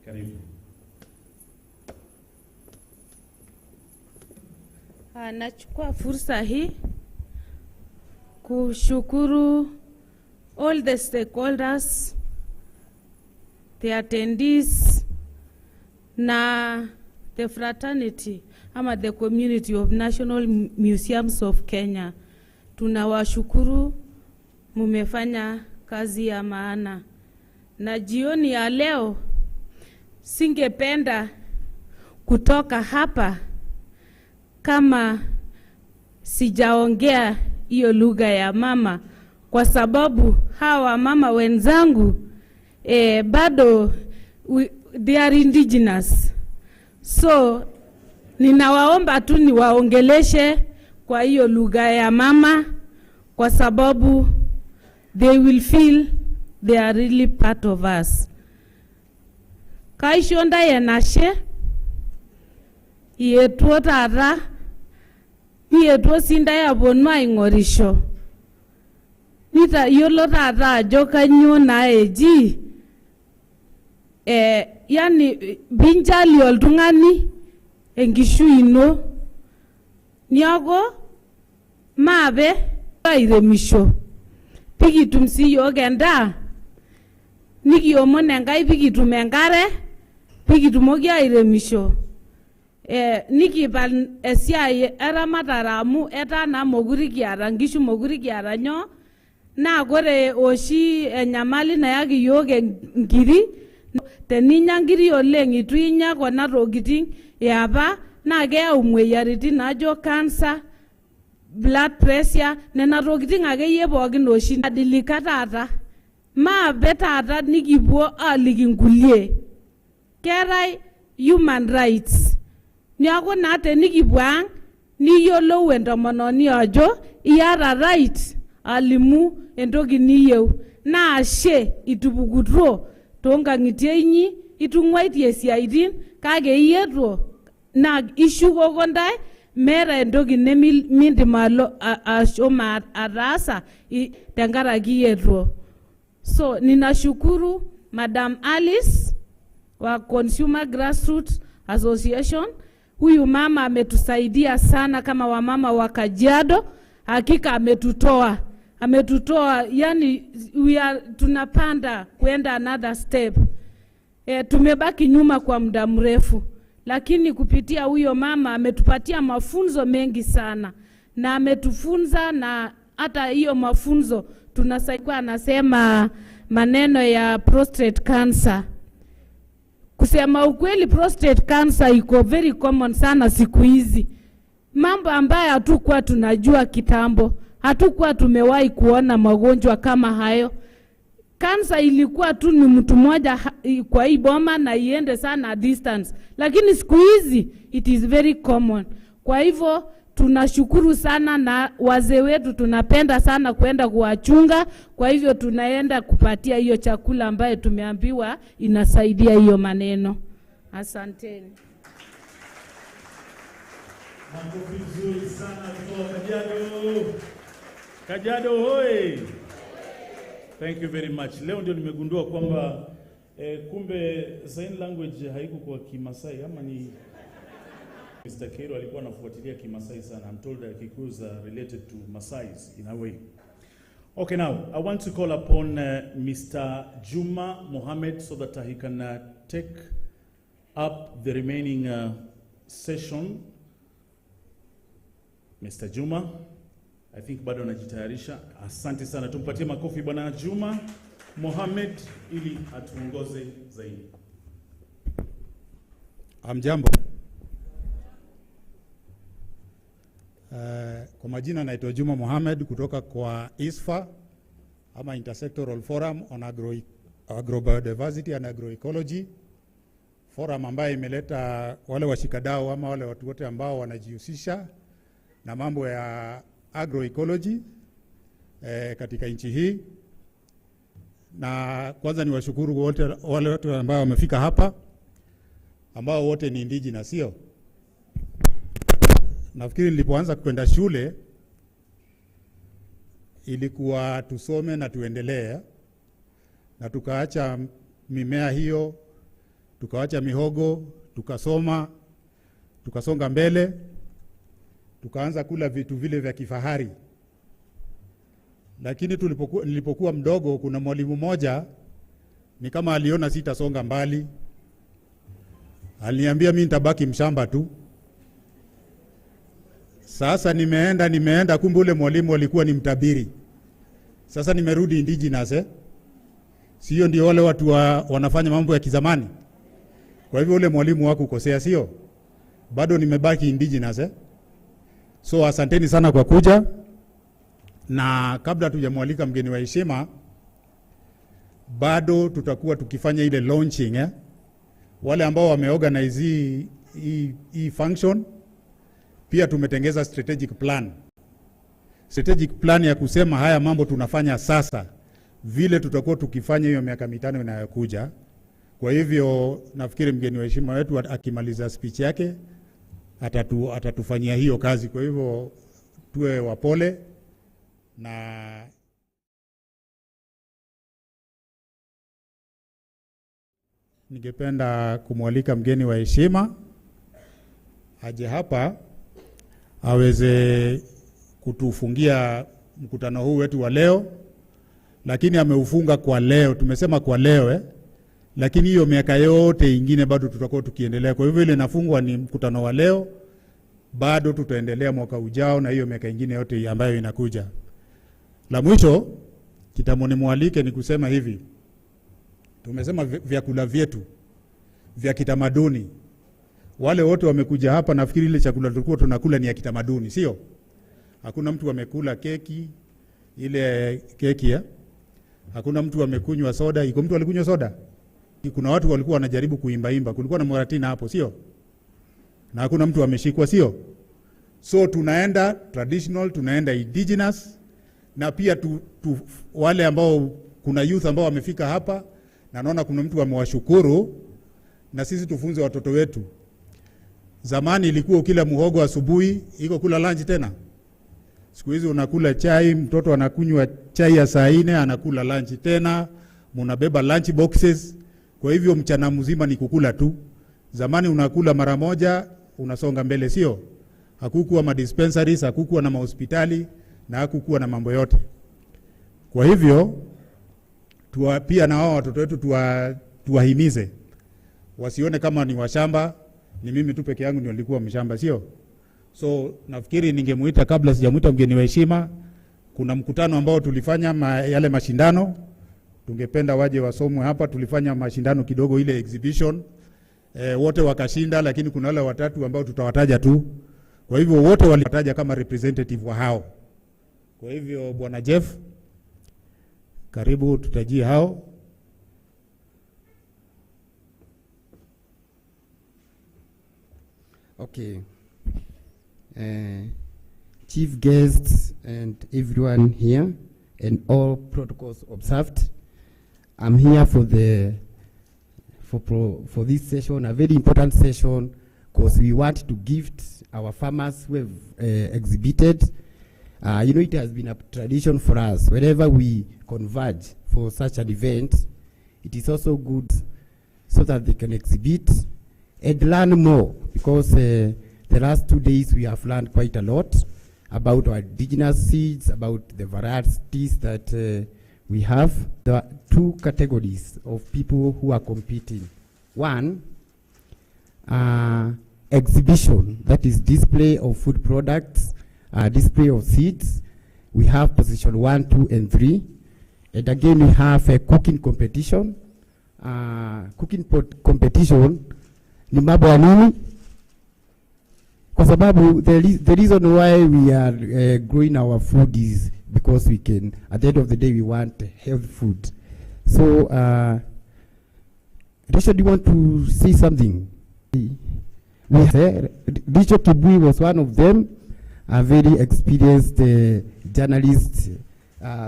Karibu. Nachukua fursa hii kushukuru all the stakeholders, the attendees, na the fraternity ama the community of National Museums of Kenya. Tunawashukuru, mumefanya kazi ya maana. Na jioni ya leo singependa kutoka hapa kama sijaongea hiyo lugha ya mama, kwa sababu hawa mama wenzangu bado they are indigenous. So ninawaomba tu niwaongeleshe kwa hiyo lugha ya mama, kwa sababu they will feel they are really part of us. Kaishonda yenashe yetuo tata yetuo sinda ya bonwa ingorisho nita yolo tata ajo kanyo na eji yani binjali oltungani engishu ino niago mabe airemisho pikitum siyo genda nikiomon enkai pikitum enkare pikitumoki airemisho nikipal esiai eramatare amu etaa na mokure kiata nkishu, mokure kiata nyo, na kore oshi enyamali nayaki yiok nkiri, teninya nkiri oleng itu inya kuna tokitin eapa na keyau moyiaritin najo cancer, blood pressure, nena tokitin akeyie pookin oshi adilika taata. Maape taata nikipuo aliki nkulie. Keetai human rights. Niaku naa tenikipuo ang niyiolou entomononi ajo iyata right alimu entoki niyieu. Na ashe itupukutuo toonkang'itie inyi, itung'waitie siaitin, kake iyietuo na ishukoko ntae meeta entoki nemindim ashomo ataasa tenkaraki iyietuo. So ninashukuru Madam Alice wa Consumer Grassroots Association. Huyu mama ametusaidia sana kama wamama wa Kajiado. Hakika ametutoa yani tunapanda kwenda another step. Tumebaki nyuma kwa muda mrefu, lakini kupitia huyo mama ametupatia mafunzo mengi sana, na ametufunza, na hata hiyo mafunzo tunasaidia, anasema maneno ya prostate cancer. Kusema ukweli, prostate cancer iko very common sana siku hizi, mambo ambayo hatukuwa tunajua kitambo. Hatukuwa tumewahi kuona magonjwa kama hayo. Kansa ilikuwa tu ni mtu mmoja kwa hii boma na iende sana distance, lakini siku hizi it is very common. Kwa hivyo tunashukuru sana, na wazee wetu tunapenda sana kwenda kuwachunga. Kwa hivyo tunaenda kupatia hiyo chakula ambayo tumeambiwa inasaidia hiyo maneno. Asanteni. Mambo vizuri sana kutoka Kajiado. Kajiado hoi. Thank you very much. Leo ndio nimegundua kwamba kumbe sign language haiko kwa Kimasai ama ni Mr. Kero alikuwa anafuatilia Kimasai sana. I'm told that Kikuyu are related to Masais in a way. Okay, now I want to call upon Mr. Juma Mohammed so that he can take up the remaining session. Mr. Juma, I think bado anajitayarisha. Asante sana, tumpatie makofi bwana Juma Mohammed ili atuongoze zaidi. Amjambo. Kwa majina naitwa Juma Mohammed kutoka kwa ISFA ama Intersectoral Forum on Agrobiodiversity and Agroecology, forum ambayo imeleta wale washikadau ama wale watu wote ambao wanajihusisha na mambo ya agroecology katika nchi hii. Na kwanza ni washukuru wote wale watu ambao wamefika hapa ambao wote ni indigenous, sio? Nafikiri nilipoanza kwenda shule ilikuwa tusome na tuendelee, na tukaacha mimea hiyo, tukaacha mihogo, tukasoma, tukasonga mbele, tukaanza kula vitu vile vya kifahari. Lakini nilipokuwa mdogo, kuna mwalimu mmoja ni kama aliona sitasonga mbali, aliniambia mimi nitabaki mshamba tu. Sasa nimeenda kumbe ule mwalimu alikuwa ni mtabiri. Sasa nimerudi indigenous, sio ndio wale watu wanafanya mambo ya kizamani. Kwa hivyo ule mwalimu wako kukosea, sio? Bado nimebaki indigenous. So asanteni sana kwa kuja. Na kabla tujamwalika mgeni wa heshima, bado tutakuwa tukifanya ile launching, wale ambao wameorganize hii function. Pia tumetengeza strategic plan ya kusema haya mambo tunafanya sasa, vile tutakuwa tukifanya hiyo miaka 5 inayokuja. Kwa hivyo nafikiri mgeni wa heshima wetu akimaliza speech yake atatufanyia hiyo kazi. Kwa hivyo tuwe wapole, na ningependa kumwalika mgeni wa heshima aje hapa aweze kutufungia mkutano huu wetu wa leo. Lakini ameufunga kwa leo, tumesema kwa leo lakini hiyo miaka yote ingine bado tutakuwa tukiendelea. Kwa hivyo ile nafungwa ni mkutano wa leo, bado tutaendelea mwaka ujao na hiyo miaka ingine yote ambayo inakuja. La mwisho kitamoni mwalike ni kusema hivi, tumesema vyakula vyetu vya kitamaduni. Wale wote wamekuja hapa, nafikiri ile chakula tulikuwa tunakula ni ya kitamaduni, sio? Hakuna mtu amekula keki, ile keki hakuna mtu amekunywa soda. Iko mtu alikunywa soda? Kuna watu walikuwa wanajaribu kuimba, kulikuwa na Moratina hapo, sio? Na hakuna mtu ameshikwa, sio? So tunaenda traditional, tunaenda indigenous, na pia wale ambao kuna youth ambao wamefika hapa, na naona kuna mtu amewashukuru, na sisi tufunze watoto wetu. Zamani ilikuwa ukila muhogo asubuhi, iko kula lunch tena. Siku hizi unakula chai, mtoto anakunywa chai ya saa 4 anakula lunch tena, mnabeba lunch boxes. Kwa hivyo mchana mzima ni kukula tu. Zamani unakula mara moja unasonga mbele, sio? Hakukuwa ma dispensaries, hakukuwa na mahospitali, na hakukuwa na mambo yote. Kwa hivyo pia na wao watoto wetu tuwahimize wasione kama ni washamba, ni mimi tu peke yangu ndio nilikuwa mshamba, sio? So nafikiri ningemuita, kabla sijamuita mgeni wa heshima, kuna mkutano ambao tulifanya yale mashindano, tungependa waje wasomwe hapa. Tulifanya mashindano kidogo, ile exhibition, wote wakashinda, lakini kuna wale watatu ambao tutawataja tu. Kwa hivyo wote walitaja kama representative wa hao. Kwa hivyo Bwana Jeff, karibu tutajie hao. Okay. Chief guests and everyone here and all protocols observed, I'm here for this session, a very important session, because we want to gift our farmers who have exhibited. It has been a tradition for us. Whenever we converge for such an event, it is also good so that they can exhibit and learn more, because the last 2 days we have learned quite a lot about our indigenous seeds, about the varieties that we have. There are two categories of people who are competing. One, exhibition, that is display of food products, display of seeds. We have position 1, 2, and 3. And again, we have a cooking competition. Competition ni mambo ya nini? Kwa sababu the reason why we are growing our food is because we can, at the end of the day, we want healthy food. So, Rachel, do you want to say something? Rachel Kibui was one of them, a very experienced journalist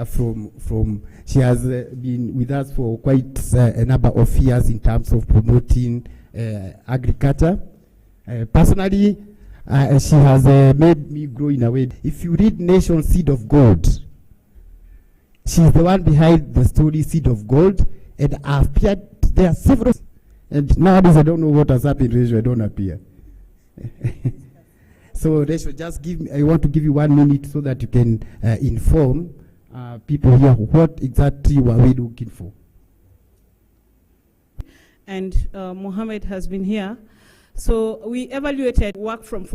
from she has been with us for quite a number of years in terms of promoting agriculture. Personally, she has made me grow in a way. If you read Nation Seed of Gold, she's the one behind the story Seed of Gold, and I've appeared there several. And nowadays I don't know what has happened, Rachel, I don't appear. So Rachel, I want to give you 1 minute so that you can inform people here what exactly were we looking for. And Mohammed has been here. So we evaluated work from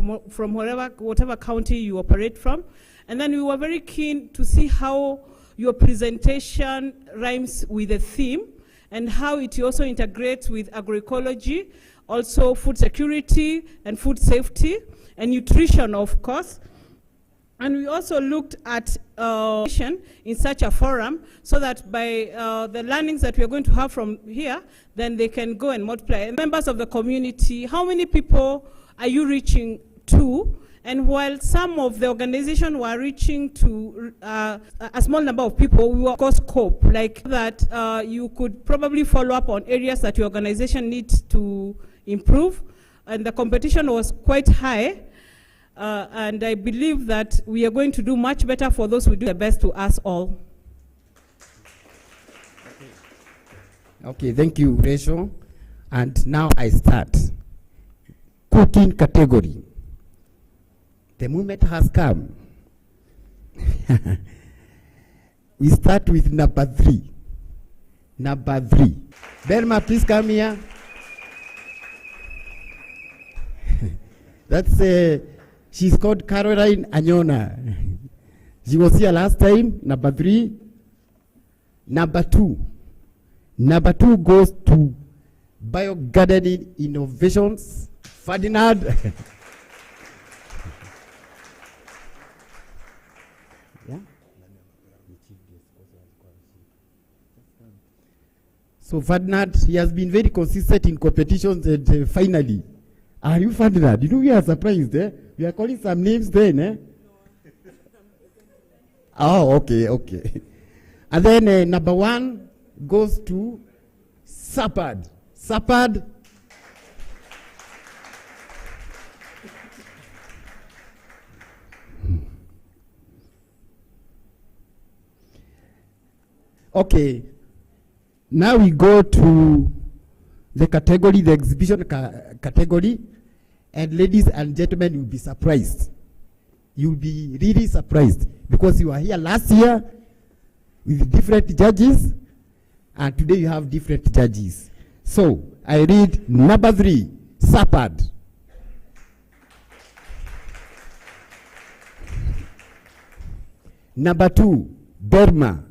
whatever county you operate from. And then we were very keen to see how your presentation rhymes with the theme and how it also integrates with agroecology, also food security and food safety and nutrition, of course. And we also looked at in such a forum so that by the learnings that we're going to have from here, then they can go and multiply. And members of the community, how many people are you reaching to? And while some of the organization were reaching to a small number of people, we were of course scope, like that you could probably follow up on areas that your organization needs to improve. And the competition was quite high. And I believe that we are going to do much better for those who do the best to us all. Okay, thank you, Rachel. And now I start. Cooking category. The moment has come. We start with number 3. Number 3. Belma, please come here. That's she's called Caroline Anyona. She was here last time. Number 3. Number 2. Number 2 goes to Biogardening Innovations. Ferdinand. Yeah? So Ferdinand, he has been very consistent in competitions, and finally, are you Ferdinand? You know, we are surprised, eh? We are calling some names then, eh? Oh, okay, okay. And then number 1 goes to Sapad. Sapad. Okay. Now we go to the category, the exhibition category. And ladies and gentlemen, you'll be surprised. You'll be really surprised because you are here last year with different judges, and today you have different judges. So I read number 3, Sapad. Number 2, Burma.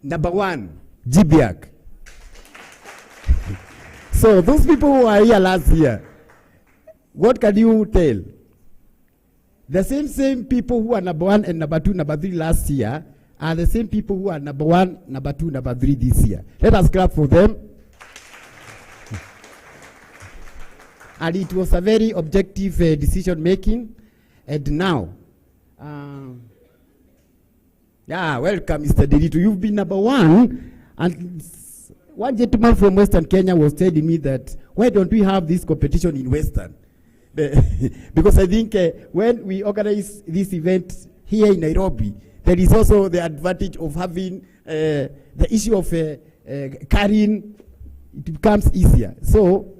Number 1, Jibiak. So those people who are here last year, what can you tell? The same people who are number 1 and number 2, number 3 last year are the same people who are number 1, number 2, number 3 this year. Let us clap for them. And it was a very objective decision making. And now, welcome, Mr. Derito. You've been number 1, and one gentleman from Western Kenya was telling me that why don't we have this competition in Western? Because I think when we organize this event here in Nairobi, there is also the advantage of having the issue of carrying, it becomes easier. So,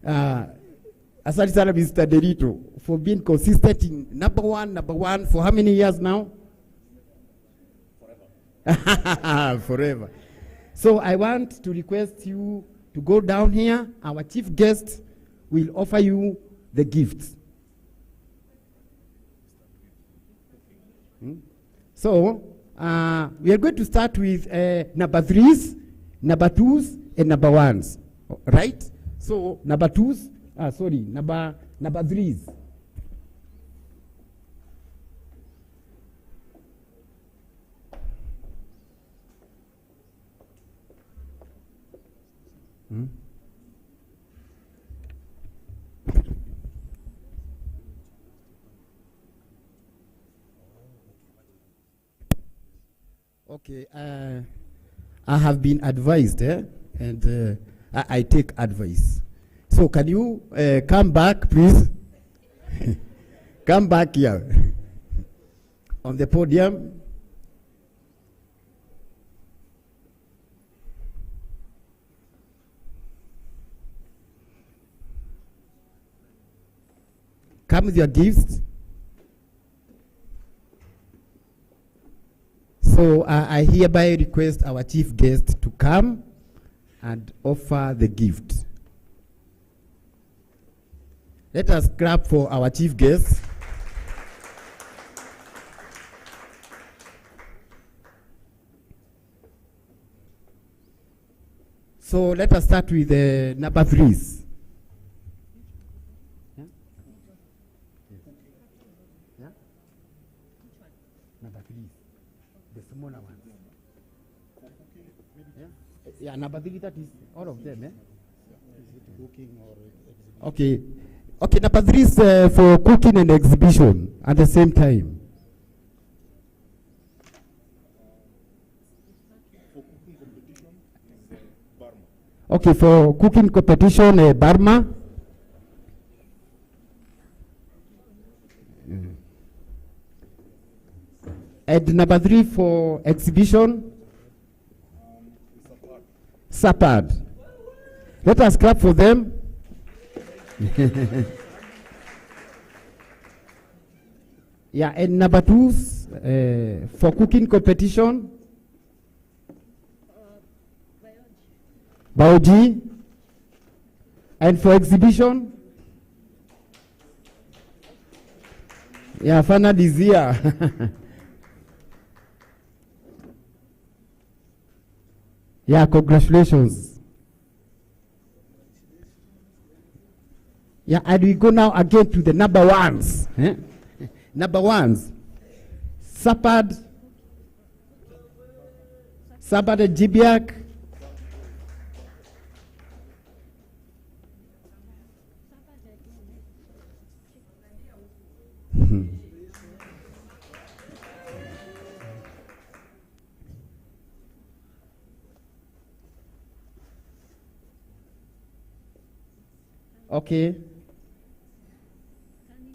asante sana Mr. Derito for being consistent in number one for how many years now? Forever. Forever. So I want to request you to go down here. Our chief guest will offer you the gifts. So we are going to start with number 3s, number 2s, and number 1s. Right? So number 2s, number 3s. Okay, I have been advised, and I take advice. So can you come back, please? Come back here on the podium. Come with your gifts. So I hereby request our chief guest to come and offer the gift. Let us clap for our chief guest. So let us start with the number 3s. Yeah, number 3, that is all of them, eh? Cooking or okay. Okay, number 3 is for cooking and exhibition at the same time. Okay, for cooking competition, Burma. And number 3 for exhibition, Sapad. Let us clap for them. Yeah, and number 2 for cooking competition, Baoji. And for exhibition, yeah, Fana Dizia. Yeah, congratulations. Yeah, and we go now again to the number 1s. Number 1s. Sapad and Jibiak. Okay.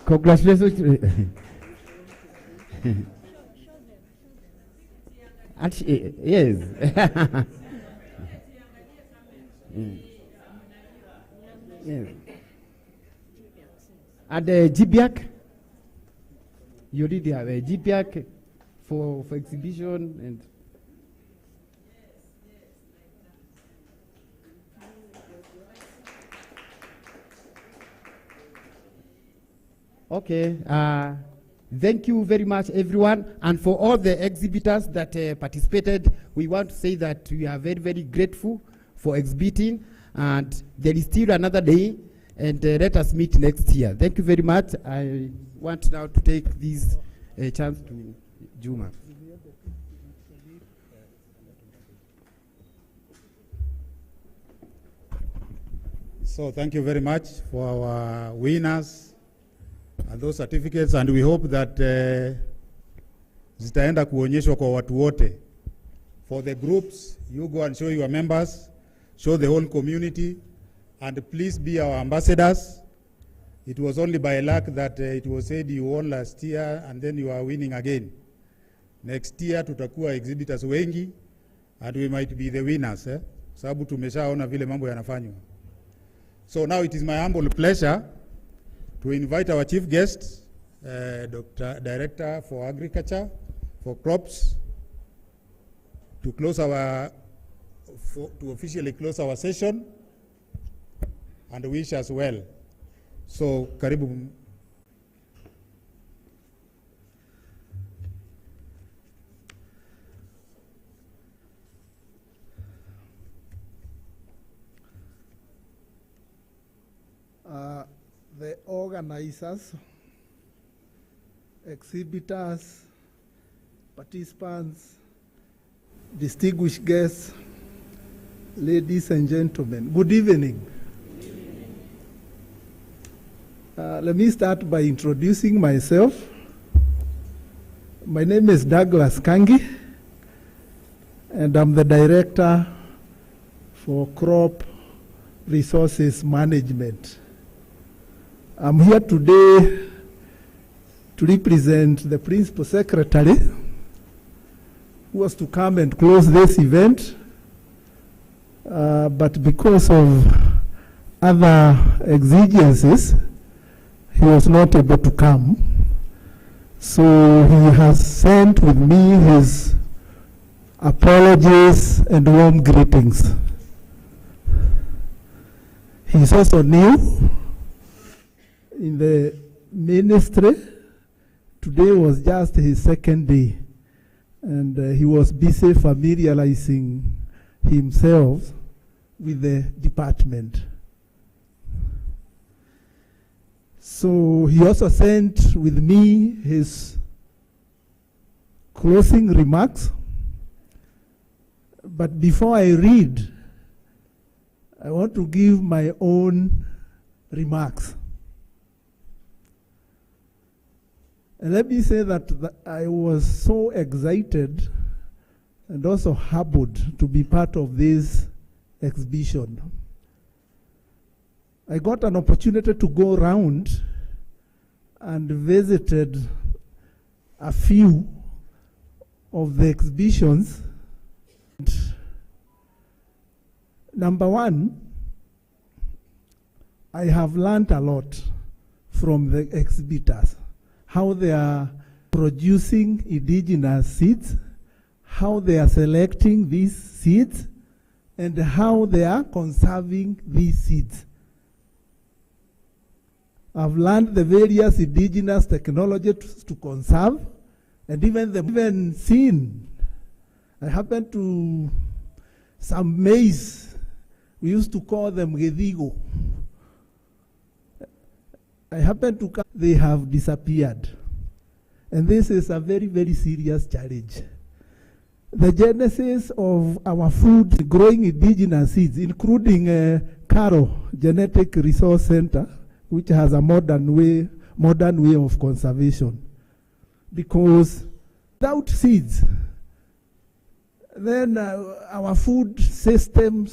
Congratulations. Actually, yes. Yes. And Jibiak, you already have a Jibiak for exhibition and. Okay. Thank you very much, everyone. And for all the exhibitors that participated, we want to say that we are very, very grateful for exhibiting. And there is still another day, and let us meet next year. Thank you very much. I want now to take this chance to Juma. So thank you very much for our winners and those certificates, and we hope that zitaenda kuonyeshwa kwa watu wote. For the groups, you go and show your members, show the whole community, and please be our ambassadors. It was only by luck that it was said you won last year and then you are winning again. Next year tutakuwa exhibitors wengi and we might be the winners, sababu tumeshaona vile mambo yanafanywa. So now it is my humble pleasure to invite our chief guest, Director for Agriculture, for Crops, to close our, to officially close our session and wish us well. So, karibu. The organizers, exhibitors, participants, distinguished guests, ladies and gentlemen, good evening. Let me start by introducing myself. My name is Douglas Kangi, and I'm the Director for Crop Resources Management. I'm here today to represent the Principal Secretary, who was to come and close this event, but because of other exigencies, he was not able to come. So he has sent with me his apologies and warm greetings. He's also new in the ministry. Today was just his second day, and he was busy familiarizing himself with the department. So he also sent with me his closing remarks. But before I read, I want to give my own remarks. And let me say that I was so excited and also humbled to be part of this exhibition. I got an opportunity to go around and visited a few of the exhibitions. Number one, I have learned a lot from the exhibitors, how they are producing indigenous seeds, how they are selecting these seeds, and how they are conserving these seeds. I've learned the various indigenous technologies to conserve, and even seen. I happened to some maize. We used to call them gedigo. I happened to come, they have disappeared. And this is a very, very serious challenge. The genesis of our food, growing indigenous seeds, including Caro Genetic Resource Center, which has a modern way of conservation. Because without seeds, then our food systems